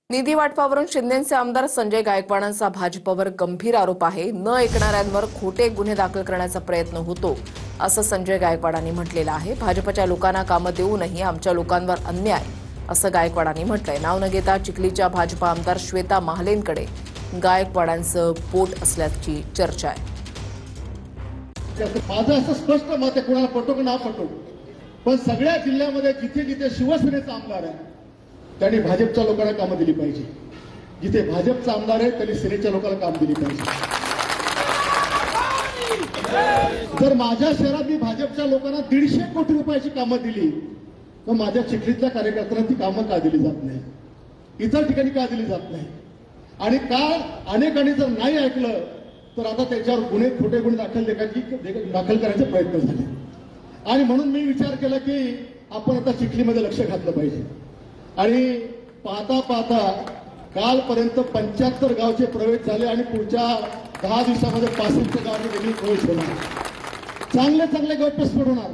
निधी वाटपावरून शिंदेचे आमदार संजय गायकवाडांचा भाजपवर गंभीर आरोप आहे। न ऐकणाऱ्यांवर खोटे गुन्हे दाखल करण्याचा प्रयत्न होतो असं संजय गायकवाडांनी म्हटलेलं आहे। भाजपच्या लोकांना कामं देऊनही आमच्या लोकांवर अन्याय असं गायकवाडांनी म्हटलंय। नाव न घेता चिखलीच्या भाजप आमदार श्वेता महालेंकडे गायकवाडांचं पोट असल्याची चर्चा आहे। माझं असं स्पष्ट मत आहे, कोणाला पटो की ना पटो, पण सगळ्या जिल्ह्यामध्ये जिथे जिथे शिवसेनेचा आमदार आहे त्यांनी भाजपच्या लोकांना कामं दिली पाहिजे। जिथे भाजपचा आमदार आहे त्यांनी सेनेच्या लोकांना काम दिली पाहिजे। जर माझ्या शहरात मी भाजपच्या लोकांना 150 कोटी रुपयाची कामं दिली तर माझ्या चिखलीतल्या कार्यकर्त्यांना ती कामं का दिली जात नाही, इतर ठिकाणी का दिली जात नाही? आणि का अनेकांनी जर नाही ऐकलं तर आता त्याच्यावर गुन्हे, खोटे गुन्हे दाखल करायचे प्रयत्न झाले। आणि म्हणून मी विचार केला की आपण आता चिखलीमध्ये लक्ष घातलं पाहिजे। आणि पाहता पाहता कालपर्यंत 75 गावचे प्रवेश झाले आणि पुढच्या 10 दिवसामध्ये 65 गावांनी वेगळी प्रवेश होणार। चांगले चांगले गट स्फोट होणार।